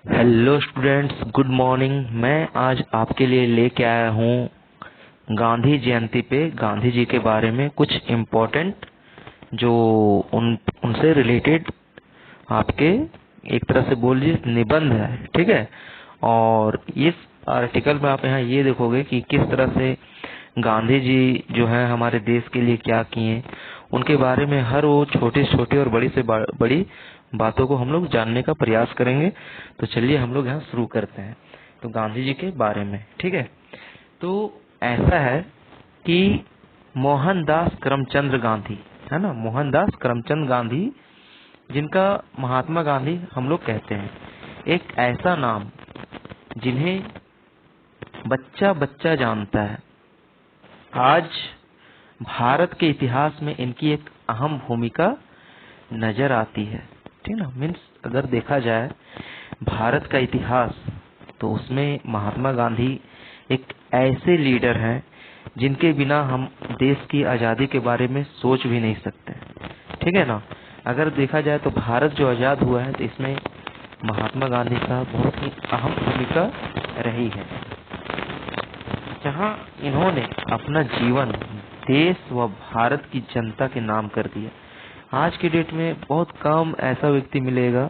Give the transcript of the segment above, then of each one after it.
Hello students, good morning. मैं आज आपके लिए लेके आया हूँ गांधी जयंती पे गांधी जी के बारे में कुछ इम्पोर्टेंट जो उनसे रिलेटेड आपके एक तरह से बोल लीजिए निबंध है, ठीक है। और इस आर्टिकल में आप यहाँ ये देखोगे कि किस तरह से गांधी जी जो है हमारे देश के लिए क्या किए, उनके बारे में हर वो छोटे छोटे और बड़ी से बड़ी बातों को हम लोग जानने का प्रयास करेंगे। तो चलिए हम लोग यहाँ शुरू करते हैं। तो गांधी जी के बारे में, ठीक है। तो ऐसा है कि मोहनदास करमचंद गांधी, है ना, मोहनदास करमचंद गांधी, जिनका महात्मा गांधी हम लोग कहते हैं, एक ऐसा नाम जिन्हें बच्चा बच्चा जानता है। आज भारत के इतिहास में इनकी एक अहम भूमिका नजर आती है, ठीक ना। मीन्स अगर देखा जाए भारत का इतिहास, तो उसमें महात्मा गांधी एक ऐसे लीडर हैं जिनके बिना हम देश की आजादी के बारे में सोच भी नहीं सकते, ठीक है ना। अगर देखा जाए तो भारत जो आजाद हुआ है, तो इसमें महात्मा गांधी का बहुत ही अहम भूमिका रही है, जहां इन्होंने अपना जीवन देश व भारत की जनता के नाम कर दिया। आज की डेट में बहुत कम ऐसा व्यक्ति मिलेगा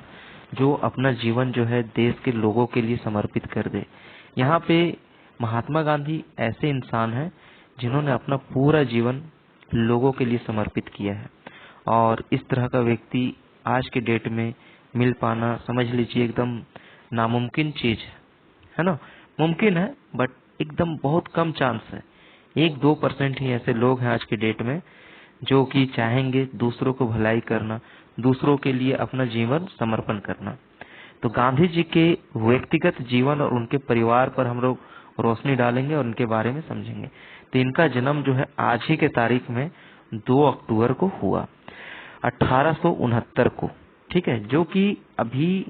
जो अपना जीवन जो है देश के लोगों के लिए समर्पित कर दे। यहाँ पे महात्मा गांधी ऐसे इंसान हैं जिन्होंने अपना पूरा जीवन लोगों के लिए समर्पित किया है। और इस तरह का व्यक्ति आज के डेट में मिल पाना, समझ लीजिए, एकदम नामुमकिन चीज है ना। मुमकिन है बट एकदम बहुत कम चांस है। 1-2% ही ऐसे लोग हैं आज के डेट में जो कि चाहेंगे दूसरों को भलाई करना, दूसरों के लिए अपना जीवन समर्पण करना। तो गांधी जी के व्यक्तिगत जीवन और उनके परिवार पर हम लोग रोशनी डालेंगे और उनके बारे में समझेंगे। तो इनका जन्म जो है आज ही के तारीख में 2 अक्टूबर को हुआ, 1869 को, ठीक है। जो कि अभी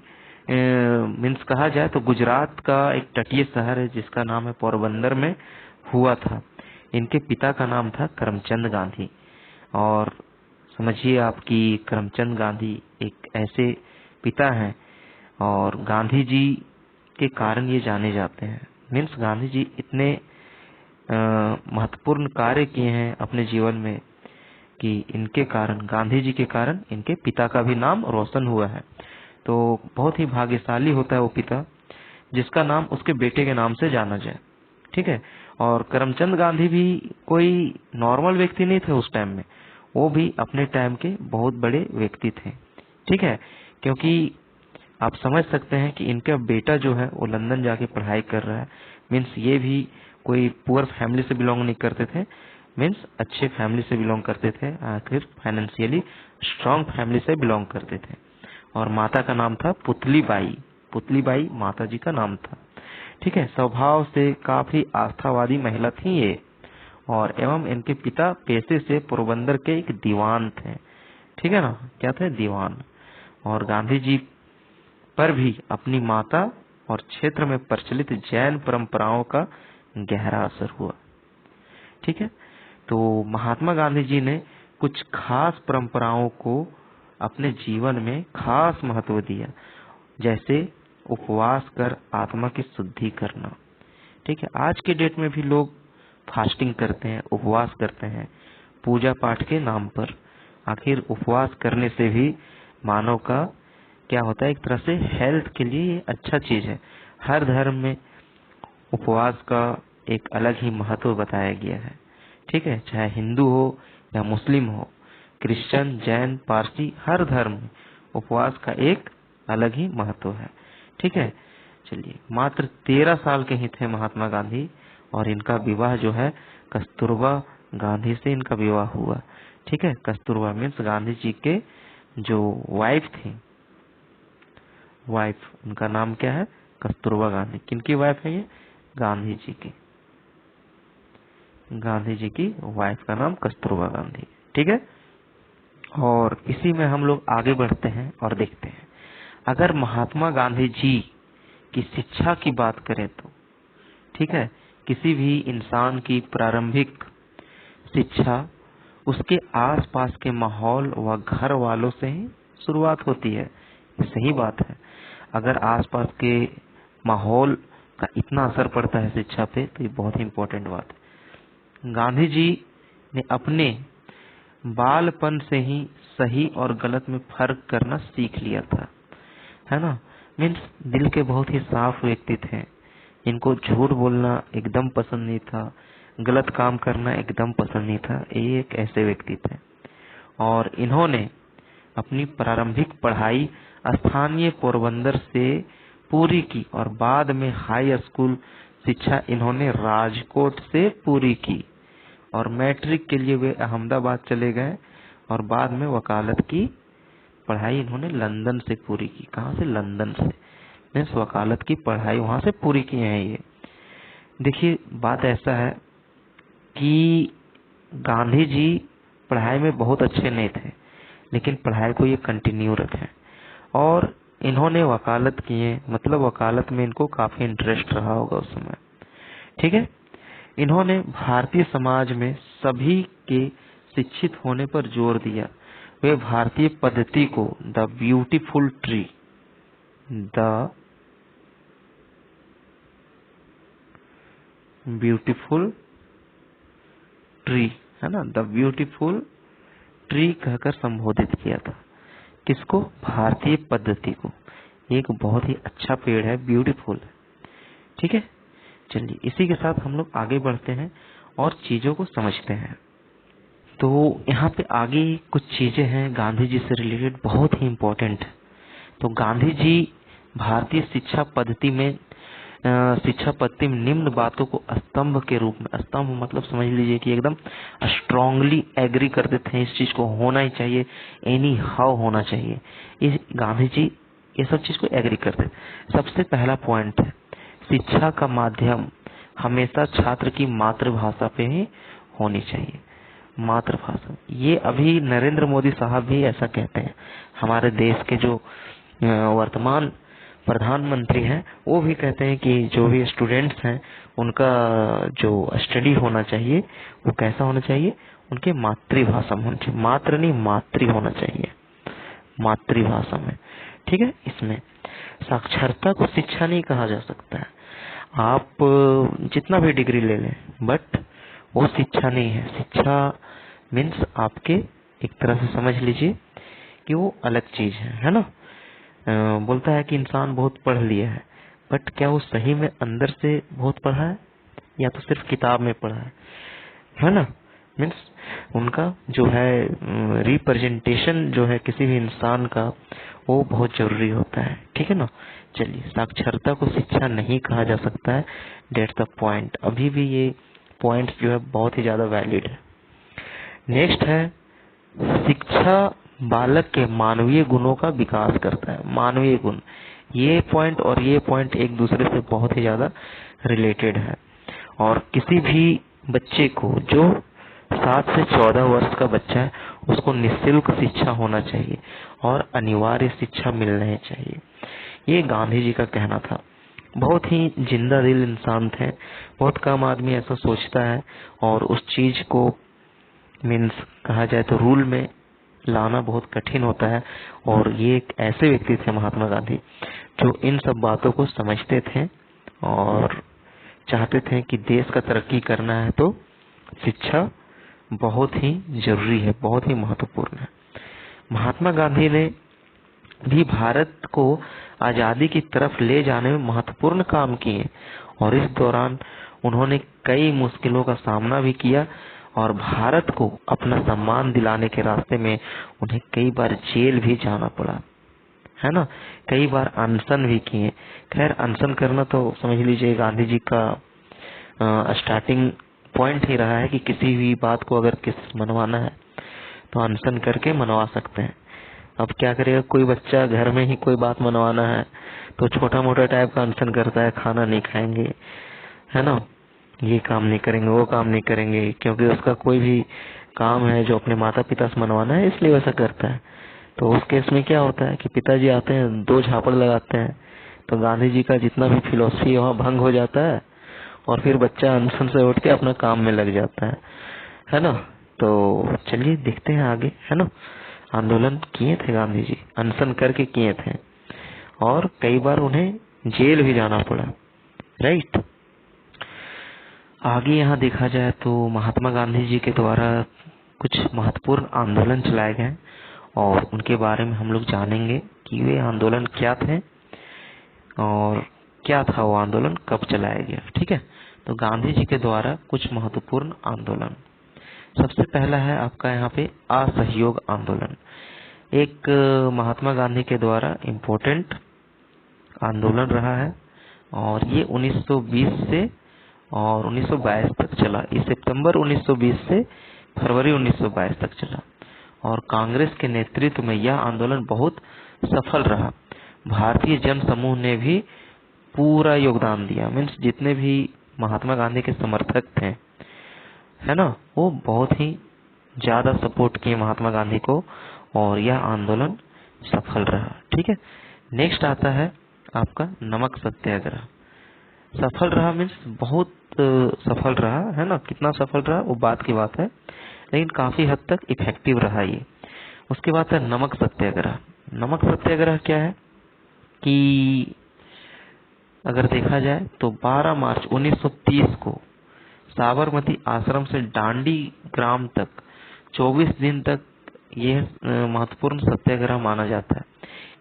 मीन्स कहा जाए तो गुजरात का एक तटीय शहर है जिसका नाम है पोरबंदर में हुआ था। इनके पिता का नाम था करमचंद गांधी। और समझिए आपकी करमचंद गांधी एक ऐसे पिता हैं और गांधी जी के कारण ये जाने जाते हैं। मीन्स गांधी जी इतने महत्वपूर्ण कार्य किए हैं अपने जीवन में कि इनके कारण, गांधी जी के कारण, इनके पिता का भी नाम रोशन हुआ है। तो बहुत ही भाग्यशाली होता है वो पिता जिसका नाम उसके बेटे के नाम से जाना जाए, ठीक है। और करमचंद गांधी भी कोई नॉर्मल व्यक्ति नहीं थे उस टाइम में, वो भी अपने टाइम के बहुत बड़े व्यक्ति थे, ठीक है। क्योंकि आप समझ सकते हैं कि इनका बेटा जो है वो लंदन जाके पढ़ाई कर रहा है। मीन्स ये भी कोई पुअर फैमिली से बिलोंग नहीं करते थे, मीन्स अच्छे फैमिली से बिलोंग करते थे, आखिर फाइनेंशियली स्ट्रांग फैमिली से बिलोंग करते थे। और माता का नाम था पुतली बाई, पुतली बाई माता जी का नाम था, ठीक है। स्वभाव से काफी आस्थावादी महिला थी ये। और एवं इनके पिता पेशे से पोरबंदर के एक दीवान थे, ठीक है ना, क्या थे, दीवान। और गांधी जी पर भी अपनी माता और क्षेत्र में प्रचलित जैन परंपराओं का गहरा असर हुआ, ठीक है। तो महात्मा गांधी जी ने कुछ खास परंपराओं को अपने जीवन में खास महत्व दिया, जैसे उपवास कर आत्मा की शुद्धि करना, ठीक है। आज के डेट में भी लोग फास्टिंग करते हैं, उपवास करते हैं पूजा पाठ के नाम पर। आखिर उपवास करने से भी मानव का क्या होता है, एक तरह से हेल्थ के लिए ये अच्छा चीज है। हर धर्म में उपवास का एक अलग ही महत्व बताया गया है, ठीक है। चाहे हिंदू हो या मुस्लिम हो, क्रिश्चियन, जैन, पारसी, हर धर्म में उपवास का एक अलग ही महत्व है, ठीक है। चलिए, मात्र 13 साल के ही थे महात्मा गांधी और इनका विवाह जो है कस्तूरबा गांधी से इनका विवाह हुआ, ठीक है। कस्तूरबा मीन्स गांधी जी के जो वाइफ थी, वाइफ, उनका नाम क्या है, कस्तूरबा गांधी। किनकी वाइफ है ये, गांधी जी की, गांधी जी की वाइफ का नाम कस्तूरबा गांधी, ठीक है। और इसी में हम लोग आगे बढ़ते हैं और देखते हैं, अगर महात्मा गांधी जी की शिक्षा की बात करें तो, ठीक है, किसी भी इंसान की प्रारंभिक शिक्षा उसके आसपास के माहौल व घर वालों से ही शुरुआत होती है, ये सही बात है। अगर आसपास के माहौल का इतना असर पड़ता है शिक्षा पे, तो ये बहुत ही इम्पोर्टेंट बात है। गांधी जी ने अपने बालपन से ही सही और गलत में फर्क करना सीख लिया था, है ना। मीन्स दिल के बहुत ही साफ व्यक्ति थे। इनको झूठ बोलना एकदम पसंद नहीं था, गलत काम करना एकदम पसंद नहीं था। ये एक ऐसे व्यक्ति थे। और इन्होंने अपनी प्रारंभिक पढ़ाई स्थानीय पोरबंदर से पूरी की और बाद में हाई स्कूल शिक्षा इन्होंने राजकोट से पूरी की और मैट्रिक के लिए वे अहमदाबाद चले गए और बाद में वकालत की पढ़ाई इन्होंने लंदन से पूरी की। कहाँ से? लंदन से। मीन्स वकालत की पढ़ाई वहां से पूरी की है। ये देखिए, बात ऐसा है कि गांधी जी पढ़ाई में बहुत अच्छे नहीं थे, लेकिन पढ़ाई को ये कंटिन्यू रखे और इन्होंने वकालत किए। मतलब वकालत में इनको काफी इंटरेस्ट रहा होगा उस समय, ठीक है। इन्होंने भारतीय समाज में सभी के शिक्षित होने पर जोर दिया। वे भारतीय पद्धति को द ब्यूटीफुल ट्री, है ना, द ब्यूटीफुल ट्री कहकर संबोधित किया था। किसको? भारतीय पद्धति को। एक बहुत ही अच्छा पेड़ है, ब्यूटीफुल, ठीक है। चलिए, इसी के साथ हम लोग आगे बढ़ते हैं और चीजों को समझते हैं। तो यहाँ पे आगे कुछ चीजें हैं गांधी जी से रिलेटेड, बहुत ही इम्पोर्टेंट। तो गांधी जी भारतीय शिक्षा पद्धति में निम्न बातों को स्तंभ के रूप में, स्तंभ मतलब समझ लीजिए कि एकदम स्ट्रांगली एग्री करते थे, इस चीज को होना ही चाहिए, एनी हाउ होना चाहिए। इस गांधी जी ये सब चीज को एग्री करते थे। सबसे पहला पॉइंट है, शिक्षा का माध्यम हमेशा छात्र की मातृभाषा पे ही होनी चाहिए। मातृभाषा, ये अभी नरेंद्र मोदी साहब भी ऐसा कहते हैं। हमारे देश के जो वर्तमान प्रधानमंत्री हैं, वो भी कहते हैं कि जो भी स्टूडेंट्स हैं उनका जो स्टडी होना चाहिए वो कैसा होना चाहिए? उनके मातृभाषा में होना चाहिए। मात्र नहीं, मातृ होना चाहिए, मातृभाषा में, ठीक है। इसमें साक्षरता को शिक्षा नहीं कहा जा सकता है। आप जितना भी डिग्री ले लें, बट वो शिक्षा नहीं है। शिक्षा मीन्स आपके एक तरह से समझ लीजिए कि वो अलग चीज है ना। बोलता है कि इंसान बहुत पढ़ लिया है, बट क्या वो सही में अंदर से बहुत पढ़ा है या तो सिर्फ किताब में पढ़ा है ना। मीन्स उनका जो है रिप्रेजेंटेशन जो है किसी भी इंसान का, वो बहुत जरूरी होता है, ठीक है ना। चलिए, साक्षरता को शिक्षा नहीं कहा जा सकता है, डेट्स द पॉइंट। अभी भी ये पॉइंट जो है बहुत ही ज्यादा वैलिड है। नेक्स्ट है, शिक्षा बालक के मानवीय गुणों का विकास करता है। मानवीय गुण, ये पॉइंट और ये पॉइंट एक दूसरे से बहुत ही ज्यादा रिलेटेड है। और किसी भी बच्चे को, जो 7 से 14 वर्ष का बच्चा है, उसको निःशुल्क शिक्षा होना चाहिए और अनिवार्य शिक्षा मिलनी चाहिए। ये गांधी जी का कहना था। बहुत ही जिंदा दिल इंसान थे। बहुत कम आदमी ऐसा सोचता है और उस चीज को मीन्स कहा जाए तो रूल में लाना बहुत कठिन होता है। और ये एक ऐसे व्यक्ति थे महात्मा गांधी, जो इन सब बातों को समझते थे और चाहते थे कि देश का तरक्की करना है तो शिक्षा बहुत ही जरूरी है, बहुत ही महत्वपूर्ण है। महात्मा गांधी ने भी भारत को आजादी की तरफ ले जाने में महत्वपूर्ण काम किए और इस दौरान उन्होंने कई मुश्किलों का सामना भी किया और भारत को अपना सम्मान दिलाने के रास्ते में उन्हें कई बार जेल भी जाना पड़ा, है ना। कई बार अनशन भी किए। खैर, अनशन करना तो समझ लीजिए गांधी जी का स्टार्टिंग पॉइंट ही रहा है कि किसी भी बात को अगर मनवाना है तो अनशन करके मनवा सकते हैं। अब क्या करेगा, कोई बच्चा घर में ही कोई बात मनवाना है तो छोटा मोटा टाइप का अनशन करता है, खाना नहीं खाएंगे, है ना, ये काम नहीं करेंगे, वो काम नहीं करेंगे, क्योंकि उसका कोई भी काम है जो अपने माता पिता से मनवाना है, इसलिए वैसा करता है। तो उस केस में क्या होता है कि पिताजी आते हैं, 2 झापड़ लगाते हैं, तो गांधी जी का जितना भी फिलोसफी है वहाँ भंग हो जाता है और फिर बच्चा अनशन से उठ के अपना काम में लग जाता है ना। तो चलिए देखते हैं आगे, है ना। आंदोलन किए थे गांधी जी, अनशन करके किए थे और कई बार उन्हें जेल भी जाना पड़ा, राइट। आगे यहाँ देखा जाए तो महात्मा गांधी जी के द्वारा कुछ महत्वपूर्ण आंदोलन चलाए गए और उनके बारे में हम लोग जानेंगे कि वे आंदोलन क्या थे और क्या था वो आंदोलन, कब चलाया गया। ठीक है, तो गांधी जी के द्वारा कुछ महत्वपूर्ण आंदोलन। सबसे पहला है आपका यहाँ पे असहयोग आंदोलन। एक महात्मा गांधी के द्वारा इम्पोर्टेंट आंदोलन रहा है और ये 1920 से और 1922 तक चला। ये सितंबर 1920 से फरवरी 1922 तक चला और कांग्रेस के नेतृत्व में यह आंदोलन बहुत सफल रहा। भारतीय जन समूह ने भी पूरा योगदान दिया, मीन्स जितने भी महात्मा गांधी के समर्थक थे, है ना, वो बहुत ही ज्यादा सपोर्ट किए महात्मा गांधी को और यह आंदोलन सफल रहा। ठीक है, नेक्स्ट आता है आपका नमक सत्याग्रह। सफल रहा मीन्स बहुत सफल रहा, है ना, कितना सफल रहा वो बात की बात है, लेकिन काफी हद तक इफेक्टिव रहा ये। उसके बाद है नमक सत्याग्रह। नमक सत्याग्रह क्या है कि अगर देखा जाए तो 12 मार्च 1930 को साबरमती आश्रम से डांडी ग्राम तक 24 दिन तक ये महत्वपूर्ण सत्याग्रह माना जाता है।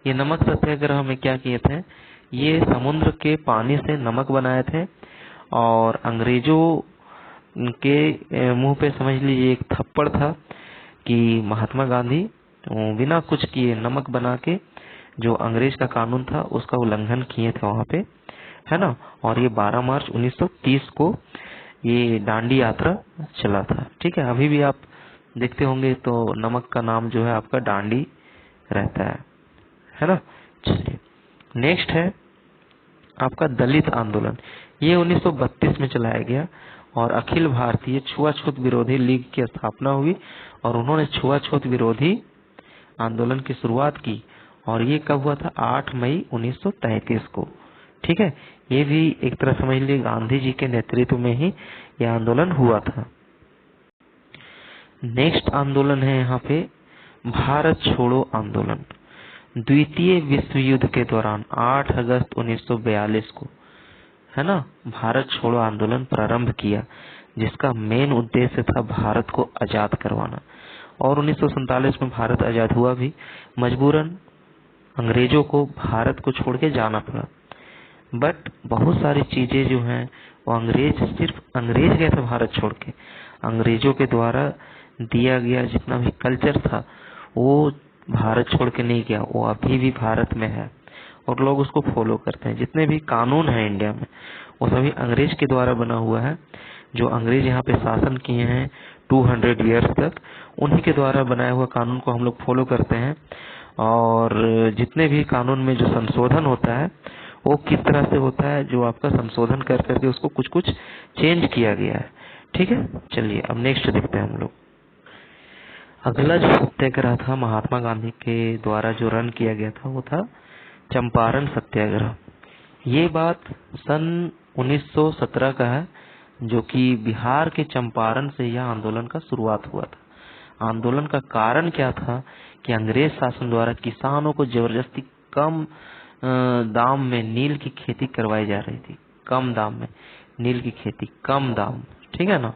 ये नमक सत्याग्रह में क्या किए थे, ये समुद्र के पानी से नमक बनाए थे और अंग्रेजों के मुंह पे समझ लीजिए एक थप्पड़ था कि महात्मा गांधी बिना कुछ किए नमक बना के जो अंग्रेज का कानून था उसका उल्लंघन किए थे वहां पे, है ना। और ये 12 मार्च 1930 को ये डांडी यात्रा चला था। ठीक है, अभी भी आप देखते होंगे तो नमक का नाम जो है आपका डांडी रहता है ना। चलिए, नेक्स्ट है आपका दलित आंदोलन। ये 1932 में चलाया गया और अखिल भारतीय छुआछूत विरोधी लीग की स्थापना हुई और उन्होंने छुआछूत विरोधी आंदोलन की शुरुआत की और ये कब हुआ था, 8 मई 1933 को। ठीक है, ये भी एक तरह समझ लीजिए गांधी जी के नेतृत्व में ही यह आंदोलन हुआ था। नेक्स्ट आंदोलन है यहाँ पे भारत छोड़ो आंदोलन। द्वितीय विश्व युद्ध के दौरान 8 अगस्त 1942 को, है ना, भारत छोड़ो आंदोलन प्रारंभ किया जिसका मेन उद्देश्य था भारत को आजाद करवाना और 1947 में भारत आजाद हुआ भी। मजबूरन अंग्रेजों को भारत को छोड़ के जाना पड़ा, बट बहुत सारी चीजें जो हैं वो सिर्फ अंग्रेज गए थे भारत छोड़ के। अंग्रेजों के द्वारा दिया गया जितना भी कल्चर था वो भारत छोड़ के नहीं गया, वो अभी भी भारत में है और लोग उसको फॉलो करते हैं। जितने भी कानून हैं इंडिया में वो सभी अंग्रेज के द्वारा बना हुआ है। जो अंग्रेज यहाँ पे शासन किए हैं 200 इयर्स तक, उन्हीं के द्वारा बनाया हुआ कानून को हम लोग फॉलो करते हैं। और जितने भी कानून में जो संशोधन होता है वो किस तरह से होता है, जो आपका संशोधन कर करके उसको कुछ कुछ चेंज किया गया है। ठीक है, चलिए अब नेक्स्ट देखते हैं हम लोग। अगला जो सत्याग्रह था महात्मा गांधी के द्वारा जो रन किया गया था वो था चंपारण सत्याग्रह। ये बात सन 1917 का है, जो कि बिहार के चंपारण से यह आंदोलन का शुरुआत हुआ था। आंदोलन का कारण क्या था कि अंग्रेज शासन द्वारा किसानों को जबरदस्ती कम दाम में नील की खेती करवाई जा रही थी। कम दाम में नील की खेती, कम दाम, ठीक है ना।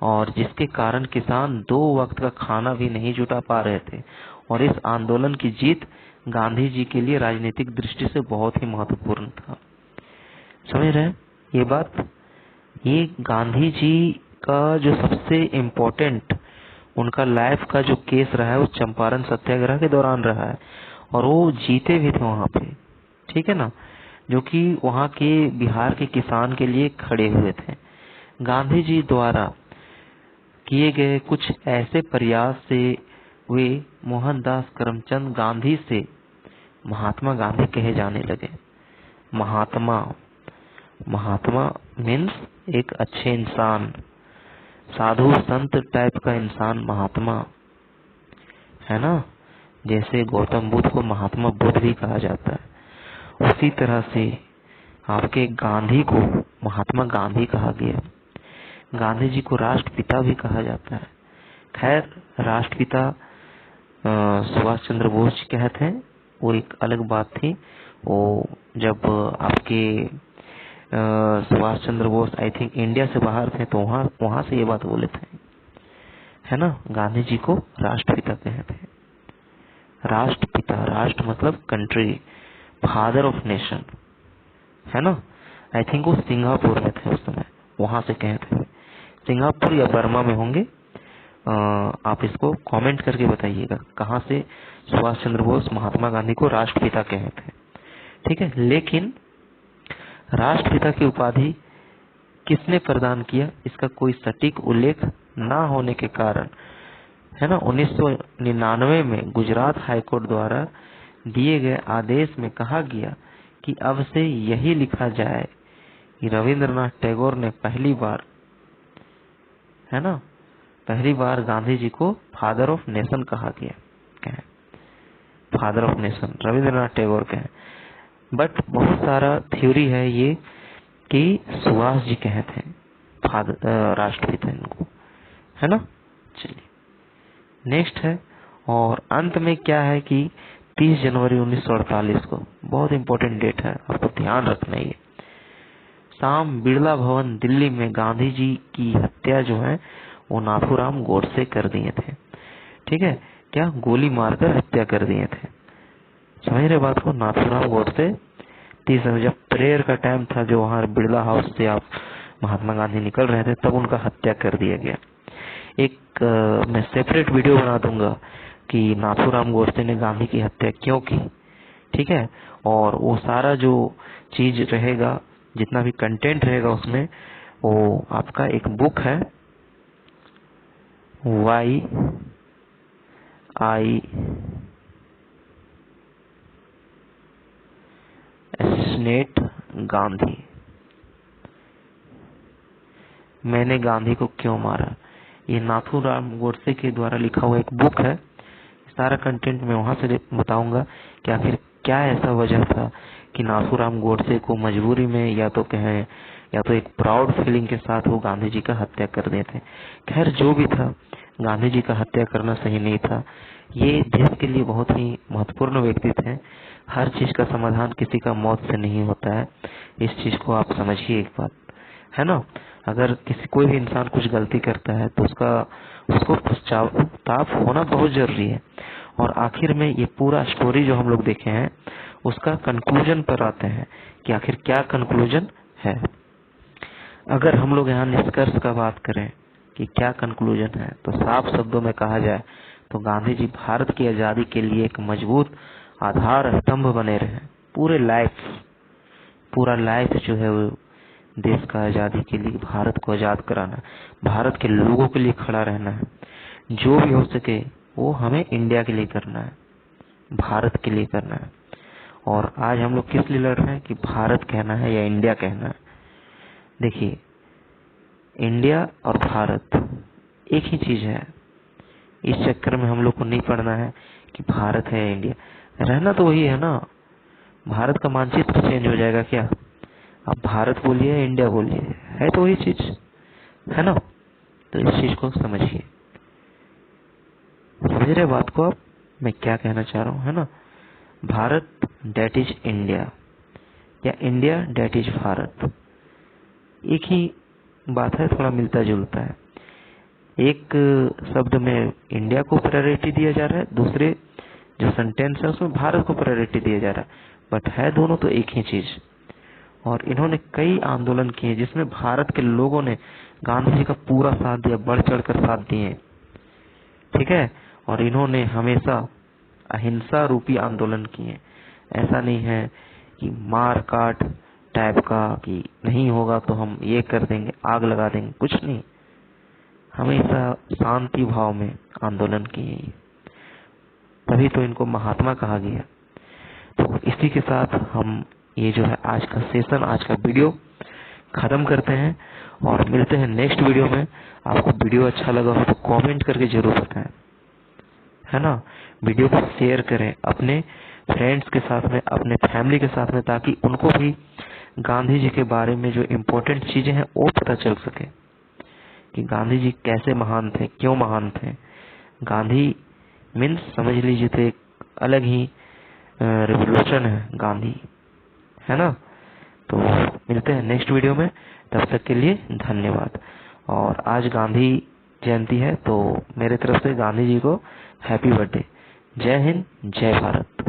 और जिसके कारण किसान 2 वक्त का खाना भी नहीं जुटा पा रहे थे। और इस आंदोलन की जीत गांधी जी के लिए राजनीतिक दृष्टि से बहुत ही महत्वपूर्ण था। समझ रहे हैं ये बात। ये गांधी जी का जो सबसे इम्पोर्टेंट उनका लाइफ का जो केस रहा है वो चंपारण सत्याग्रह के दौरान रहा है और वो जीते भी थे वहां पे, ठीक है ना, जो कि वहां के बिहार के किसान के लिए खड़े हुए थे। गांधी जी द्वारा किए गए कुछ ऐसे प्रयास से वे मोहनदास करमचंद गांधी से महात्मा गांधी कहे जाने लगे। महात्मा मीन्स एक अच्छे इंसान, साधु संत टाइप का इंसान महात्मा, है ना। जैसे गौतम बुद्ध को महात्मा बुद्ध भी कहा जाता है, उसी तरह से आपके गांधी को महात्मा गांधी कहा गया। गांधी जी को राष्ट्रपिता भी कहा जाता है। खैर, राष्ट्रपिता सुभाष चंद्र बोस कहते हैं, वो एक अलग बात थी, वो जब आपके Subhash Chandra Bose I think India से बाहर थे तो वहां से ये बात बोले थे, है ना। गांधी जी को राष्ट्रपिता कहे थे। राष्ट्रपिता, राष्ट्र मतलब कंट्री, फादर ऑफ नेशन, है ना। आई थिंक वो सिंगापुर में थे उस समय, वहां से कहे थे। सिंगापुर या बर्मा में होंगे। आप इसको कमेंट करके बताइएगा कहाँ से सुभाष चंद्र बोस महात्मा गांधी को राष्ट्रपिता कहे थे। ठीक है, लेकिन राष्ट्रपिता की उपाधि किसने प्रदान किया, इसका कोई सटीक उल्लेख ना होने के कारण, है ना, 1999 में गुजरात हाईकोर्ट द्वारा दिए गए आदेश में कहा गया कि अब से यही लिखा जाए कि रविंद्रनाथ टैगोर ने पहली बार, है ना, पहली बार गांधी जी को फादर ऑफ नेशन कहा गया, कहे father of nation Rabindranath Tagore कहे। बट बहुत सारा थ्योरी है ये कि सुभाष जी कहे थे फादर, राष्ट्रपिता इनको, है ना। चलिए नेक्स्ट है, और अंत में क्या है कि 30 जनवरी 1948 को, बहुत इंपॉर्टेंट डेट है, आपको ध्यान रखना है। शाम बिड़ला भवन दिल्ली में गांधी जी की हत्या जो है वो नाथूराम गोडसे कर दिए थे। ठीक है, क्या गोली मारकर हत्या कर दिए थे, समझ रहे बात को। नाथूराम गोडसे 30 जनवरी जब प्रेयर का टाइम था, जो वहाँ बिड़ला हाउस से आप महात्मा गांधी निकल रहे थे, तब उनका हत्या कर दिया गया। एक मैं सेपरेट वीडियो बना दूंगा कि नाथूराम गोडसे ने गांधी की हत्या क्यों की। ठीक है, और वो सारा जो चीज रहेगा, जितना भी कंटेंट रहेगा उसमें, वो आपका एक बुक है वाई आई एसनेट गांधी, मैंने गांधी को क्यों मारा, ये नाथूराम गोडसे के द्वारा लिखा हुआ एक बुक है। सारा कंटेंट मैं वहां से बताऊंगा कि आखिर क्या ऐसा वजह था कि नाथूराम गोडसे को मजबूरी में, या तो कहें या तो एक प्राउड फीलिंग के साथ वो गांधी जी का हत्या कर दिए थे। खैर जो भी था, गांधी जी का हत्या करना सही नहीं था। ये देश के लिए बहुत ही महत्वपूर्ण व्यक्ति थे। हर चीज का समाधान किसी का मौत से नहीं होता है, इस चीज को आप समझिए एक बात, है ना। अगर कोई भी इंसान कुछ गलती करता है तो उसको पश्चाताप होना बहुत जरूरी है। और आखिर में ये पूरा स्टोरी जो हम लोग देखे हैं उसका कंक्लूजन पर आते हैं कि आखिर क्या कंक्लूजन है। अगर हम लोग यहाँ निष्कर्ष का बात करें कि क्या कंक्लूजन है, तो साफ शब्दों में कहा जाए तो गांधी जी भारत की आजादी के लिए एक मजबूत आधार स्तंभ बने रहे। पूरा लाइफ जो है वो देश का आजादी के लिए, भारत को आजाद कराना, भारत के लोगों के लिए खड़ा रहना है। जो भी हो सके वो हमें इंडिया के लिए करना है, भारत के लिए करना है। और आज हम लोग किस लिए लड़ रहे हैं कि भारत कहना है या इंडिया कहना है। देखिए, इंडिया और भारत एक ही चीज है। इस चक्कर में हम लोग को नहीं पड़ना है कि भारत है या इंडिया, रहना तो वही है ना। भारत का मानचित्र चेंज हो जाएगा क्या, आप भारत बोलिए इंडिया बोलिए, है तो वही चीज, है ना। तो इस चीज को समझिए, समझ रहे बात को आप, मैं क्या कहना चाह रहा हूँ, है ना। भारत डेट इज इंडिया या इंडिया डेट इज भारत, एक ही बात है, थोड़ा मिलता जुलता है। एक शब्द में इंडिया को प्रायोरिटी दिया जा रहा है, दूसरे जो सेंटेंस है उसमें भारत को प्रायोरिटी दिया जा रहा है, बट है दोनों तो एक ही चीज। और इन्होंने कई आंदोलन किए जिसमें भारत के लोगों ने गांधी जी का पूरा साथ दिया, बढ़ चढ़ कर साथ दिए, ठीक है। और इन्होंने हमेशा अहिंसा रूपी आंदोलन किए। ऐसा नहीं है कि मार काट टाइप का कि नहीं होगा तो हम ये कर देंगे, आग लगा देंगे, कुछ नहीं, हमेशा शांति भाव में आंदोलन किए, तभी तो इनको महात्मा कहा गया। तो इसी के साथ हम ये जो है आज का सेशन, आज का वीडियो खत्म करते हैं और मिलते हैं नेक्स्ट वीडियो में। आपको वीडियो अच्छा लगा हो तो कमेंट करके जरूर बताएं, है ना। वीडियो को शेयर करें अपने फ्रेंड्स के साथ में, अपने फैमिली के साथ में, ताकि उनको भी गांधी जी के बारे में जो इम्पोर्टेंट चीजें हैं वो पता चल सके कि गांधी जी कैसे महान थे, क्यों महान थे। गांधी मीन्स समझ लीजिए तो एक अलग ही रिवोल्यूशन है गांधी, है ना। तो मिलते हैं नेक्स्ट वीडियो में, तब तक के लिए धन्यवाद। और आज गांधी जयंती है, तो मेरे तरफ से गांधी जी को हैप्पी बर्थडे। जय हिंद, जय भारत।